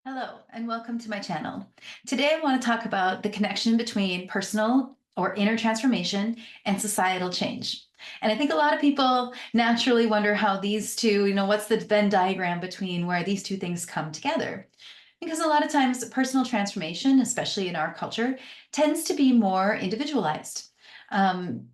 Hello, and welcome to my channel. Today, I want to talk about the connection between personal or inner transformation and societal change. And I think a lot of people naturally wonder how these two, what's the Venn diagram between where these two things come together? Because a lot of times, personal transformation, especially in our culture, tends to be more individualized.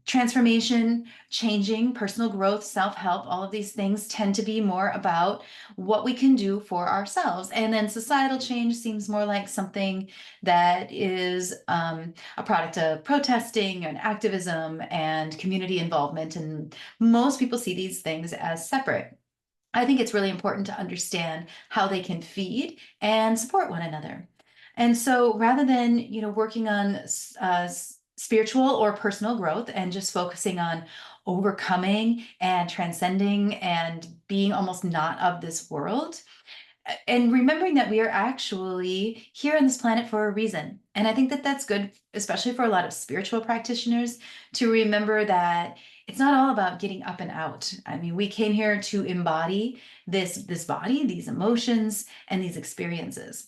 Transformation, changing, personal growth, self help, all of these things tend to be more about what we can do for ourselves. And then societal change seems more like something that is a product of protesting and activism and community involvement. And most people see these things as separate. I think it's really important to understand how they can feed and support one another. And so rather than, working on spiritual or personal growth and just focusing on overcoming and transcending and being almost not of this world, and remembering that we are actually here on this planet for a reason. And I think that that's good, especially for a lot of spiritual practitioners, to remember that it's not all about getting up and out. I mean, we came here to embody this body, these emotions, and these experiences.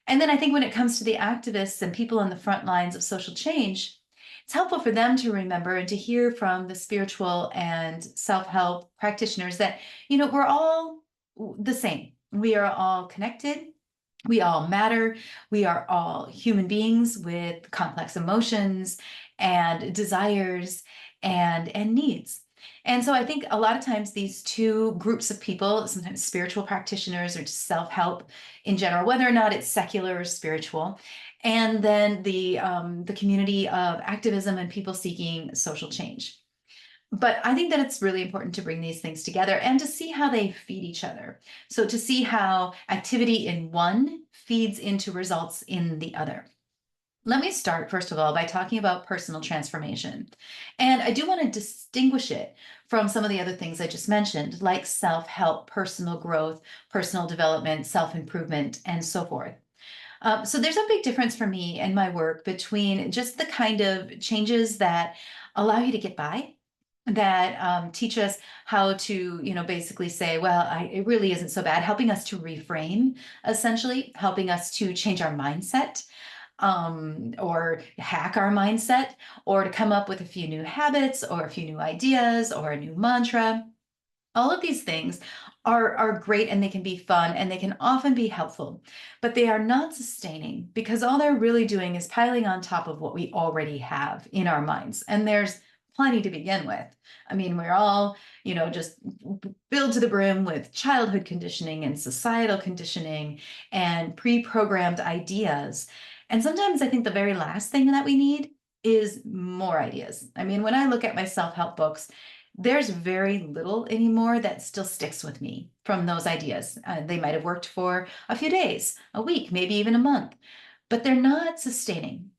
And then I think when it comes to the activists and people on the front lines of social change, it's helpful for them to remember and to hear from the spiritual and self-help practitioners that, we're all the same. We are all connected. We all matter. We are all human beings with complex emotions and desires and needs. And so I think a lot of times these two groups of people, sometimes spiritual practitioners or just self-help in general, whether or not it's secular or spiritual, and then the community of activism and people seeking social change. But I think that it's really important to bring these things together and to see how they feed each other. So to see how activity in one feeds into results in the other. Let me start, first of all, by talking about personal transformation. And I do want to distinguish it from some of the other things I just mentioned, like self-help, personal growth, personal development, self-improvement, and so forth. So there's a big difference for me and my work between just the kind of changes that allow you to get by, that teach us how to, basically say, well, it really isn't so bad, helping us to reframe, essentially, helping us to change our mindset, or hack our mindset, or to come up with a few new habits or a few new ideas or a new mantra. All of these things are great, and they can be fun, and they can often be helpful, but they are not sustaining because all they're really doing is piling on top of what we already have in our minds. And there's plenty to begin with. I mean, we're all, just filled to the brim with childhood conditioning and societal conditioning and pre-programmed ideas. And sometimes I think the very last thing that we need is more ideas. I mean, when I look at my self-help books, there's very little anymore that still sticks with me from those ideas. They might have worked for a few days, a week, maybe even a month, but they're not sustaining.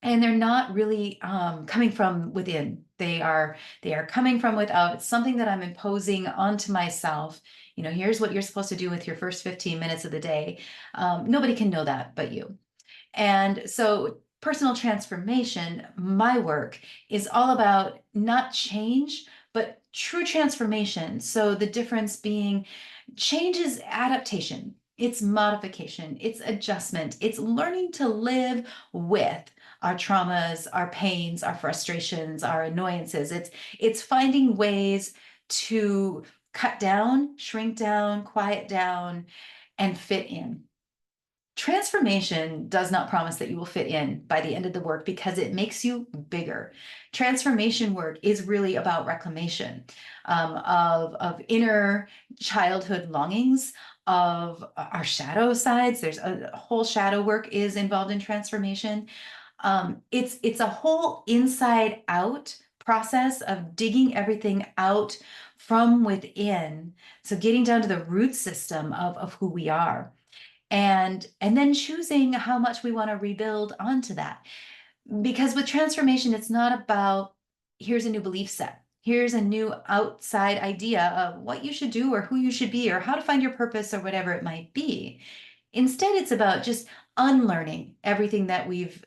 And they're not really coming from within. They are coming from without. It's something that I'm imposing onto myself. Here's what you're supposed to do with your first 15 minutes of the day. Nobody can know that but you. And so personal transformation, my work, is all about not change, but true transformation. So the difference being change is adaptation, it's modification, it's adjustment, it's learning to live with our traumas, our pains, our frustrations, our annoyances. It's finding ways to cut down, shrink down, quiet down, and fit in. Transformation does not promise that you will fit in by the end of the work because it makes you bigger. Transformation work is really about reclamation of inner childhood longings, of our shadow sides. There's a whole shadow work is involved in transformation. It's a whole inside out process of digging everything out from within. So getting down to the root system of who we are, and then choosing how much we want to rebuild onto that. Because with transformation, it's not about here's a new belief set, here's a new outside idea of what you should do or who you should be or how to find your purpose or whatever it might be. Instead, it's about just unlearning everything that we've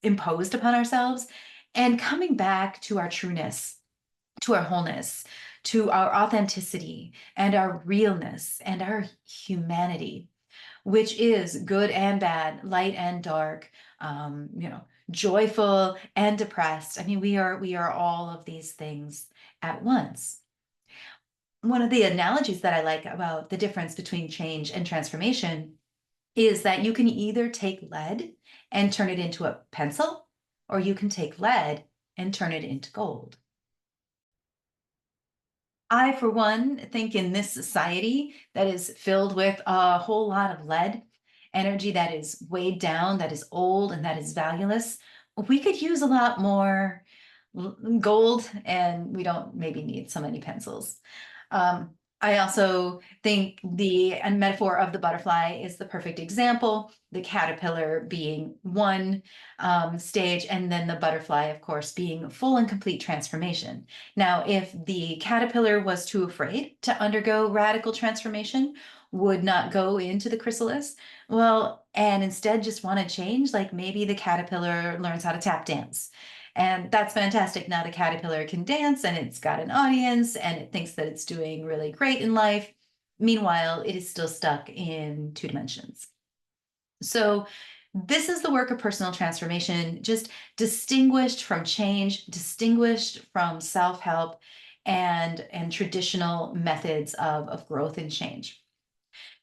imposed upon ourselves and coming back to our trueness, to our wholeness, to our authenticity and our realness and our humanity. which is good and bad, light and dark, joyful and depressed. I mean, we are all of these things at once. One of the analogies that I like about the difference between change and transformation is that you can either take lead and turn it into a pencil, or you can take lead and turn it into gold. I, for one, think in this society that is filled with a whole lot of lead, energy that is weighed down, that is old, and that is valueless, we could use a lot more gold, and we don't maybe need so many pencils. Um, I also think the metaphor of the butterfly is the perfect example, the caterpillar being one stage, and then the butterfly, of course, being full and complete transformation. Now, if the caterpillar was too afraid to undergo radical transformation, would not go into the chrysalis, well, and instead just want to change, like maybe the caterpillar learns how to tap dance. And that's fantastic. Now the caterpillar can dance and it's got an audience and it thinks that it's doing really great in life. Meanwhile, it is still stuck in 2 dimensions. So this is the work of personal transformation, just distinguished from change, distinguished from self-help and traditional methods of growth and change.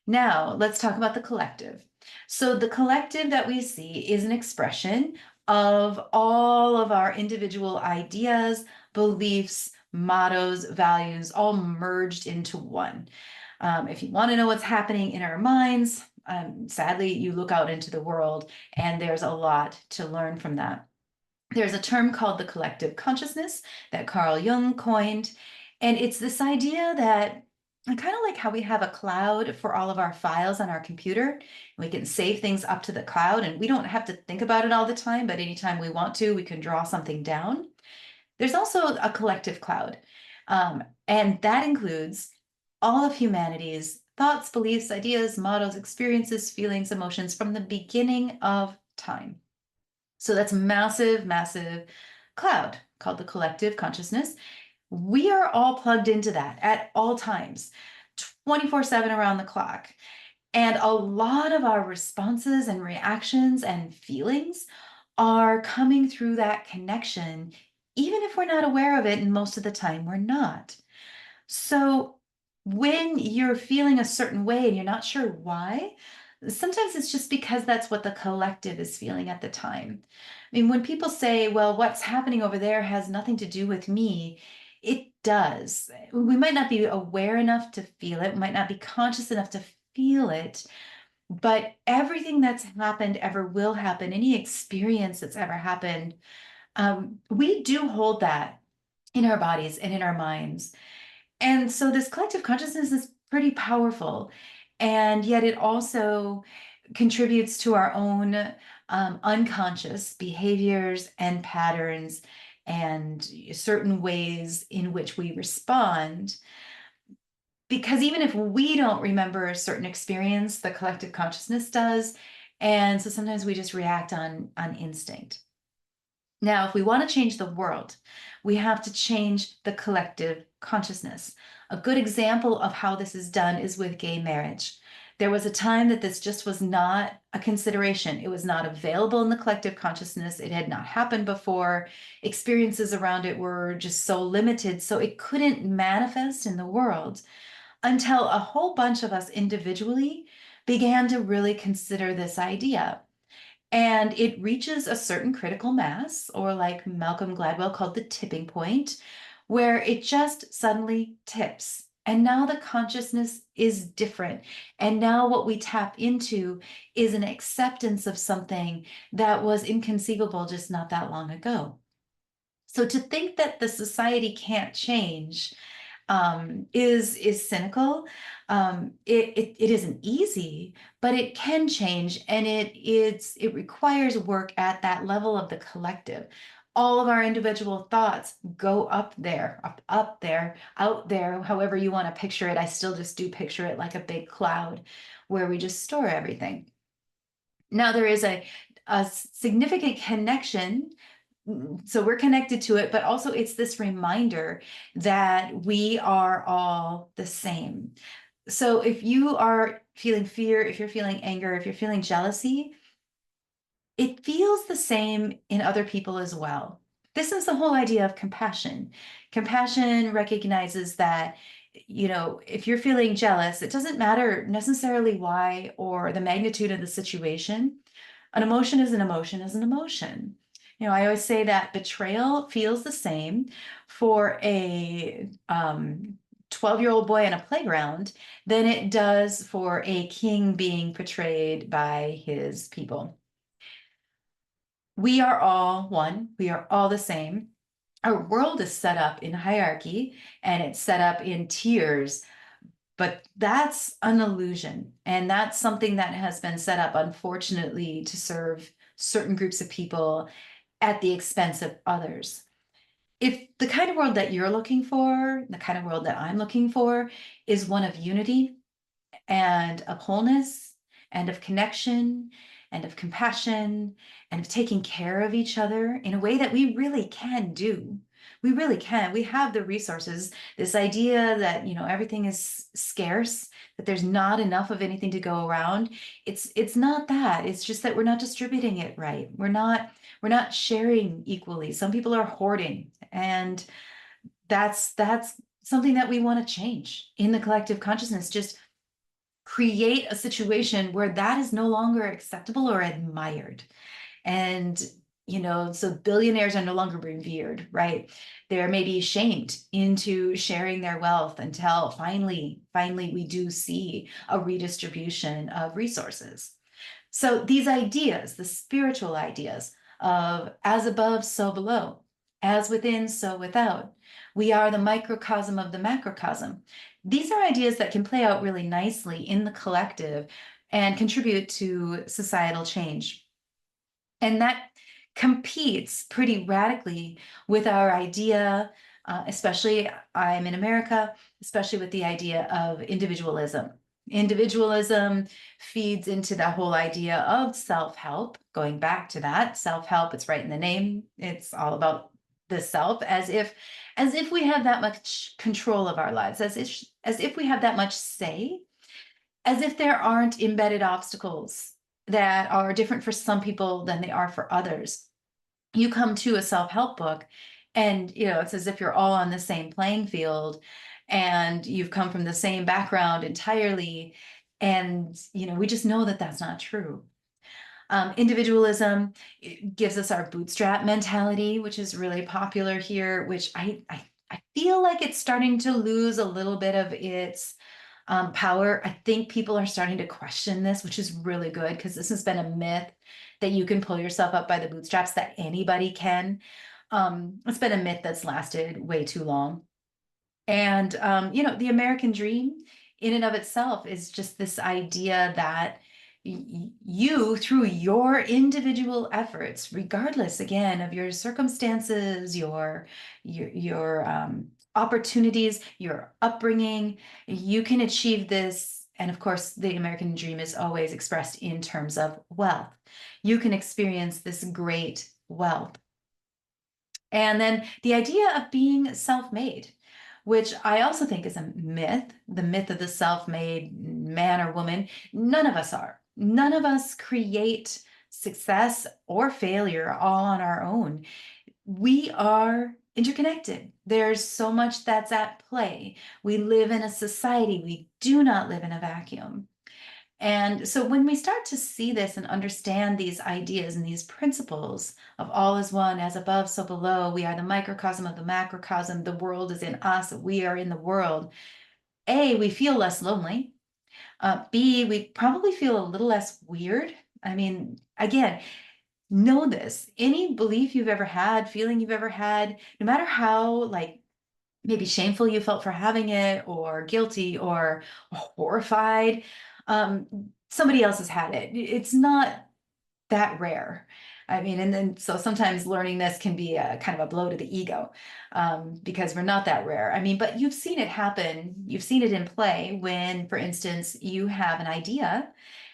Now, let's talk about the collective. So the collective that we see is an expression of all of our individual ideas, beliefs, mottos, values, all merged into one. If you want to know what's happening in our minds, sadly, you look out into the world and there's a lot to learn from that. There's a term called the collective consciousness that Carl Jung coined, and it's this idea that kind of like how we have a cloud for all of our files on our computer. We can save things up to the cloud and we don't have to think about it all the time, but anytime we want to, we can draw something down. There's also a collective cloud, and that includes all of humanity's thoughts, beliefs, ideas, mottos, experiences, feelings, emotions from the beginning of time. So that's a massive, massive cloud called the collective consciousness. We are all plugged into that at all times, 24/7 around the clock. And a lot of our responses and reactions and feelings are coming through that connection, even if we're not aware of it, and most of the time we're not. So when you're feeling a certain way and you're not sure why, sometimes it's just because that's what the collective is feeling at the time. I mean, when people say, well, what's happening over there has nothing to do with me, it does. We might not be aware enough to feel it, we might not be conscious enough to feel it, but everything that's happened, ever will happen, any experience that's ever happened, we do hold that in our bodies and in our minds. And so this collective consciousness is pretty powerful. And yet it also contributes to our own unconscious behaviors and patterns and certain ways in which we respond. Because even if we don't remember a certain experience, the collective consciousness does. And so sometimes we just react on instinct. Now, if we want to change the world, we have to change the collective consciousness. A good example of how this is done is with gay marriage. There was a time that this just was not a consideration. It was not available in the collective consciousness. It had not happened before. Experiences around it were just so limited, so it couldn't manifest in the world until a whole bunch of us individually began to really consider this idea. And it reaches a certain critical mass, or like Malcolm Gladwell called the tipping point, where it just suddenly tips. And now the consciousness is different. And now what we tap into is an acceptance of something that was inconceivable just not that long ago. So to think that the society can't change is cynical. It isn't easy, but it can change, and it requires work at that level of the collective. All of our individual thoughts go up there, up there, out there, however you want to picture it. I still just do picture it like a big cloud where we just store everything. Now there is a significant connection, so we're connected to it, but also it's this reminder that we are all the same. So if you are feeling fear, if you're feeling anger, if you're feeling jealousy, it feels the same in other people as well. This is the whole idea of compassion. Compassion recognizes that, if you're feeling jealous, it doesn't matter necessarily why or the magnitude of the situation. An emotion is an emotion is an emotion. I always say that betrayal feels the same for a 12-year-old boy in a playground than it does for a king being betrayed by his people. We are all one. We are all the same. Our world is set up in hierarchy and it's set up in tiers, but that's an illusion. And that's something that has been set up, unfortunately, to serve certain groups of people at the expense of others. If the kind of world that you're looking for, the kind of world that I'm looking for, is one of unity and of wholeness and of connection and of compassion and of taking care of each other in a way that we really can do. We really can. We have the resources. This idea that, everything is scarce, that there's not enough of anything to go around. It's not that. It's just that we're not distributing it right. We're not sharing equally. Some people are hoarding, and that's something that we want to change in the collective consciousness. Just create a situation where that is no longer acceptable or admired. And, so billionaires are no longer revered, right? They're maybe shamed into sharing their wealth until finally we do see a redistribution of resources. So these ideas, the spiritual ideas of as above, so below, as within, so without, we are the microcosm of the macrocosm. These are ideas that can play out really nicely in the collective and contribute to societal change. And that competes pretty radically with our idea, especially I'm in America, especially with the idea of individualism. Individualism feeds into the whole idea of self-help. Going back to that, self-help, it's right in the name. It's all about the self, as if we have that much control of our lives, as if we have that much say, as if there aren't embedded obstacles that are different for some people than they are for others. You come to a self-help book and, it's as if you're all on the same playing field and you've come from the same background entirely. And, we just know that that's not true. Individualism gives us our bootstrap mentality, which is really popular here, which I feel like it's starting to lose a little bit of its power. I think people are starting to question this, which is really good because this has been a myth that you can pull yourself up by the bootstraps, that anybody can. It's been a myth that's lasted way too long. And, the American dream in and of itself is just this idea that you, through your individual efforts, regardless again of your circumstances, your opportunities, your upbringing, you can achieve this. And of course, the American dream is always expressed in terms of wealth. You can experience this great wealth. And then the idea of being self-made, which I also think is a myth, the myth of the self-made man or woman. None of us are. None of us create success or failure all on our own. We are interconnected. There's so much that's at play. We live in a society. We do not live in a vacuum. And so when we start to see this and understand these ideas and these principles of all is one, as above, so below, we are the microcosm of the macrocosm, the world is in us, we are in the world. A, we feel less lonely. B, we probably feel a little less weird. I mean, again, know this, any belief you've ever had, feeling you've ever had, no matter how like maybe shameful you felt for having it or guilty or horrified, somebody else has had it. It's not that rare. I mean, and then so sometimes learning this can be a kind of a blow to the ego, because we're not that rare. I mean, but you've seen it happen. You've seen it in play when, for instance, you have an idea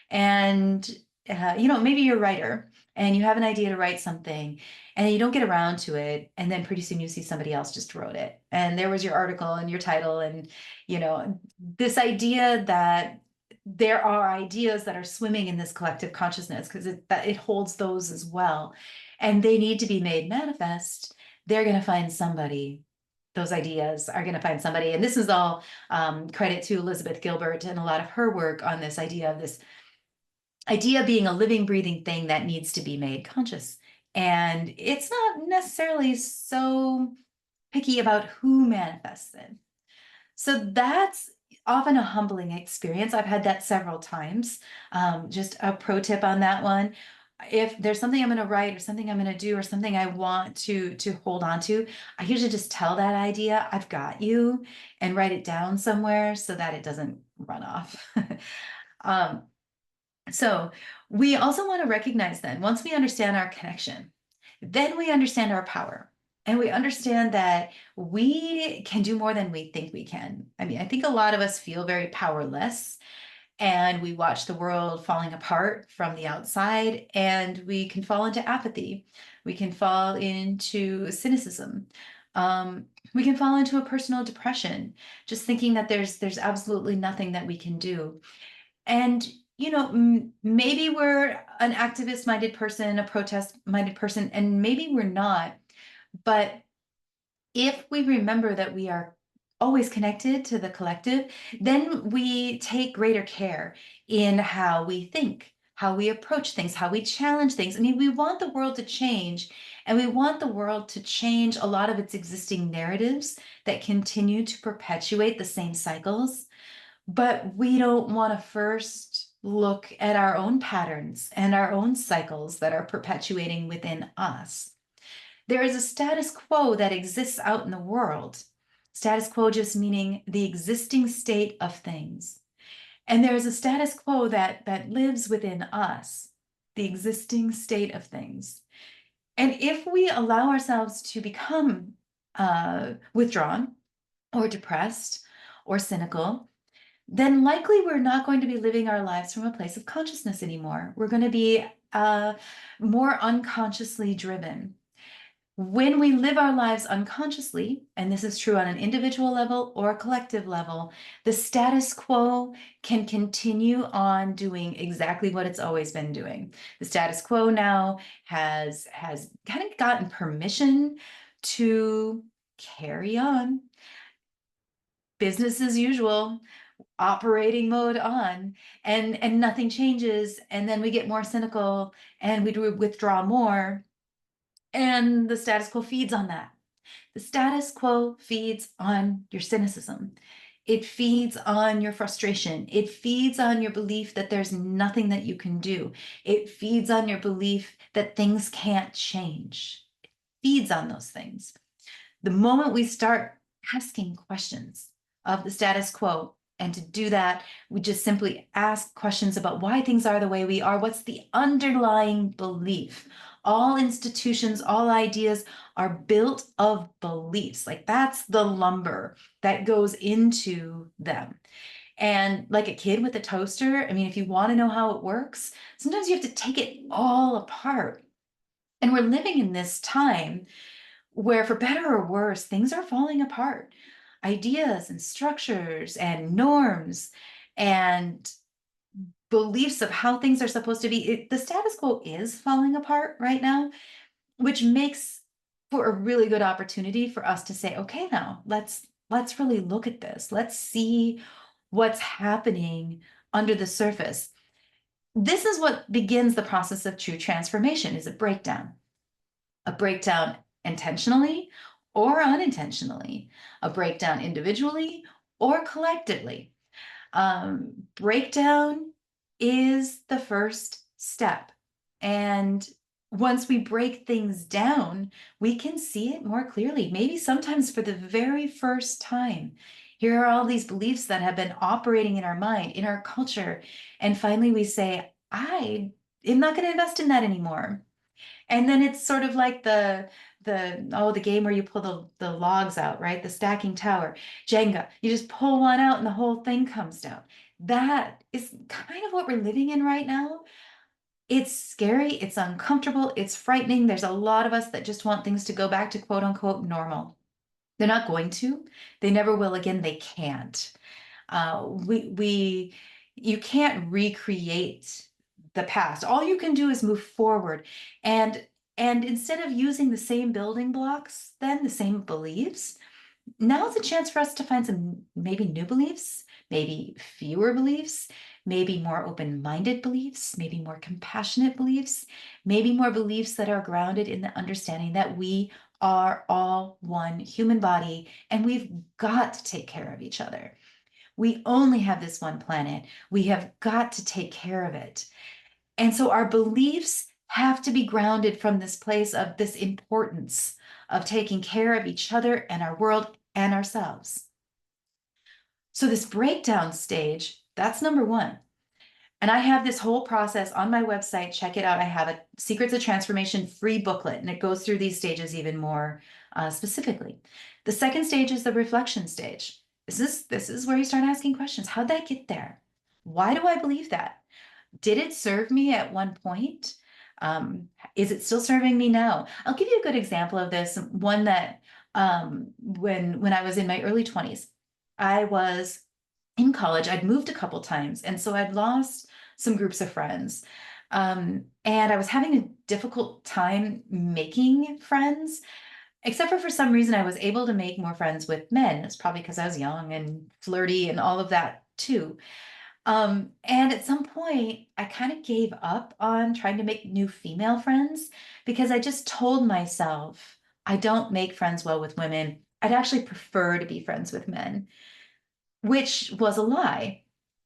and, maybe you're a writer and you have an idea to write something and you don't get around to it, and then pretty soon you see somebody else just wrote it and there was your article and your title, and this idea that there are ideas that are swimming in this collective consciousness because it holds those as well, and they need to be made manifest. They're going to find somebody. Those ideas are going to find somebody, and this is all credit to Elizabeth Gilbert and a lot of her work on this idea being a living, breathing thing that needs to be made conscious. And it's not necessarily so picky about who manifests it. So that's often a humbling experience. I've had that several times. Just a pro tip on that one. If there's something I'm going to write or something I'm going to do or something I want to hold on to, I usually just tell that idea, I've got you, and write it down somewhere so that it doesn't run off. um, so we also want to recognize then, once we understand our connection, then we understand our power. And we understand that we can do more than we think we can. I mean, I think a lot of us feel very powerless, and we watch the world falling apart from the outside, and we can fall into apathy. We can fall into cynicism. We can fall into a personal depression, just thinking that there's absolutely nothing that we can do. And maybe we're an activist-minded person, a protest-minded person, and maybe we're not. But if we remember that we are always connected to the collective, then we take greater care in how we think, how we approach things, how we challenge things. I mean, we want the world to change, and we want the world to change a lot of its existing narratives that continue to perpetuate the same cycles. But we don't want to first look at our own patterns and our own cycles that are perpetuating within us. There is a status quo that exists out in the world. Status quo just meaning the existing state of things. And there is a status quo that lives within us, the existing state of things. And if we allow ourselves to become withdrawn or depressed or cynical, then likely we're not going to be living our lives from a place of consciousness anymore. We're going to be more unconsciously driven. When we live our lives unconsciously, and this is true on an individual level or a collective level, the status quo can continue on doing exactly what it's always been doing. The status quo now has kind of gotten permission to carry on. Business as usual, operating mode on, and nothing changes, and then we get more cynical and we withdraw more, and the status quo feeds on that. The status quo feeds on your cynicism. It feeds on your frustration. It feeds on your belief that there's nothing that you can do. It feeds on your belief that things can't change. It feeds on those things. The moment we start asking questions of the status quo, and to do that, we just simply ask questions about why things are the way we are. What's the underlying belief? All institutions, all ideas are built of beliefs. Like, that's the lumber that goes into them. And like a kid with a toaster, I mean, if you want to know how it works, sometimes you have to take it all apart. And we're living in this time where, for better or worse, things are falling apart. Ideas and structures and norms and beliefs of how things are supposed to be, the status quo is falling apart right now, which makes for a really good opportunity for us to say, okay, now let's really look at this. Let's see what's happening under the surface. This is what begins the process of true transformation, is a breakdown intentionally or unintentionally, a breakdown individually or collectively. Breakdown is the first step. And once we break things down, we can see it more clearly, maybe sometimes for the very first time. Here are all these beliefs that have been operating in our mind, in our culture. And finally we say, I am not going to invest in that anymore. And then it's sort of like the game where you pull the logs out, right? The stacking tower, Jenga. You just pull one out and the whole thing comes down. That is kind of what we're living in right now. It's scary, it's uncomfortable, it's frightening. There's a lot of us that just want things to go back to quote unquote normal. They're not going to. They never will again. They can't. We you can't recreate the past. All you can do is move forward. And instead of using the same building blocks, then the same beliefs, now's a chance for us to find some maybe new beliefs, maybe fewer beliefs, maybe more open-minded beliefs, maybe more compassionate beliefs, maybe more beliefs that are grounded in the understanding that we are all one human body and we've got to take care of each other. We only have this one planet. We have got to take care of it. And so our beliefs have to be grounded from this place of this importance of taking care of each other and our world and ourselves. So this breakdown stage, that's number one. And I have this whole process on my website. Check it out. I have a Secrets of Transformation free booklet, and it goes through these stages even more specifically. The second stage is the reflection stage. This is where you start asking questions. How'd I get there? Why do I believe that? Did it serve me at one point? Um, is it still serving me now? I'll give you a good example of this. One that when I was in my early 20s, I was in college. I'd moved a couple times, and so I'd lost some groups of friends. And I was having a difficult time making friends, except for some reason I was able to make more friends with men. It's probably because I was young and flirty and all of that too. And at some point, I kind of gave up on trying to make new female friends because I just told myself I don't make friends well with women. I'd actually prefer to be friends with men, which was a lie.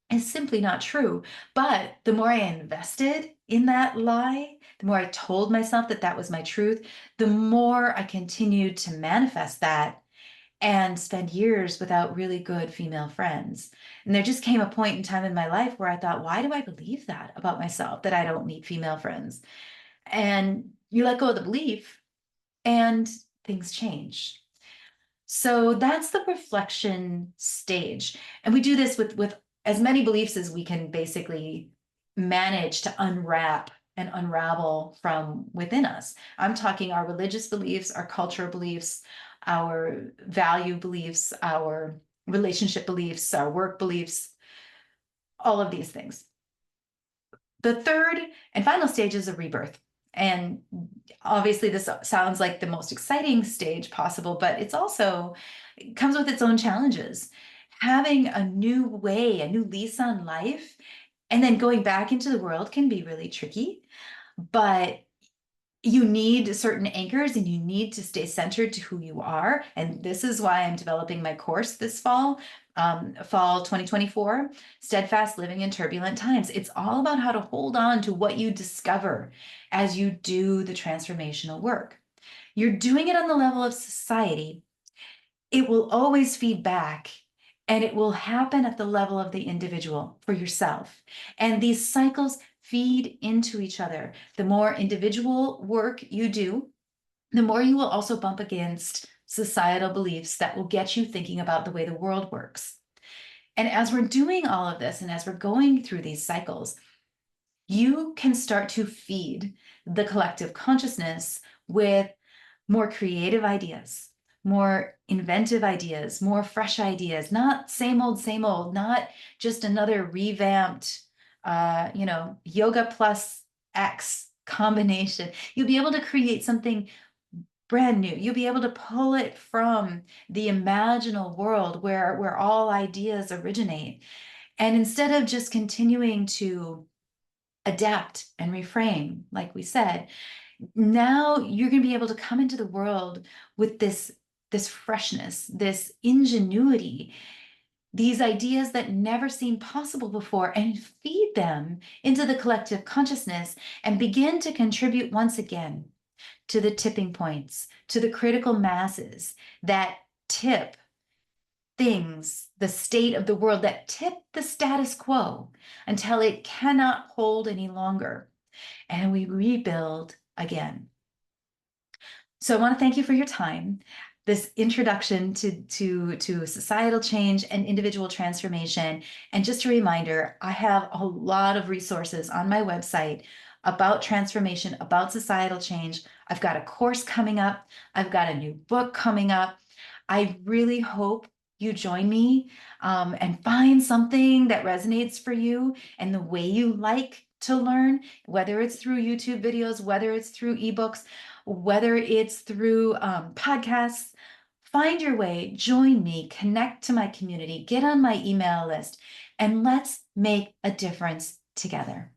It's simply not true. But the more I invested in that lie, the more I told myself that that was my truth, the more I continued to manifest that and spend years without really good female friends. And there just came a point in time in my life where I thought, why do I believe that about myself, that I don't need female friends? And you let go of the belief and things change. So that's the reflection stage. And we do this with as many beliefs as we can basically manage to unwrap and unravel from within us. I'm talking our religious beliefs, our cultural beliefs, our value beliefs, our relationship beliefs, our work beliefs, all of these things. The third and final stage is a rebirth. And obviously, this sounds like the most exciting stage possible, but it comes with its own challenges. Having a new way, a new lease on life, and then going back into the world can be really tricky. But you need certain anchors and you need to stay centered to who you are. And this is why I'm developing my course this fall, fall 2024, Steadfast Living in Turbulent Times. It's all about how to hold on to what you discover as you do the transformational work. You're doing it on the level of society. It will always feed back. And it will happen at the level of the individual for yourself. And these cycles feed into each other. The more individual work you do, the more you will also bump against societal beliefs that will get you thinking about the way the world works. And as we're doing all of this and as we're going through these cycles, you can start to feed the collective consciousness with more creative ideas, more inventive ideas, more fresh ideas, not same old, not just another revamped, yoga plus X combination. You'll be able to create something brand new. You'll be able to pull it from the imaginal world where all ideas originate. And instead of just continuing to adapt and reframe, like we said, now you're going to be able to come into the world with this freshness, this ingenuity, these ideas that never seemed possible before, and feed them into the collective consciousness and begin to contribute once again to the tipping points, to the critical masses that tip things, the state of the world, that tip the status quo until it cannot hold any longer. And we rebuild again. So I want to thank you for your time. this introduction to societal change and individual transformation. And just a reminder, I have a lot of resources on my website about transformation, about societal change. I've got a course coming up. I've got a new book coming up. I really hope you join me and find something that resonates for you and the way you like to learn, whether it's through YouTube videos, whether it's through ebooks, whether it's through podcasts. Find your way, join me, connect to my community, get on my email list, and let's make a difference together.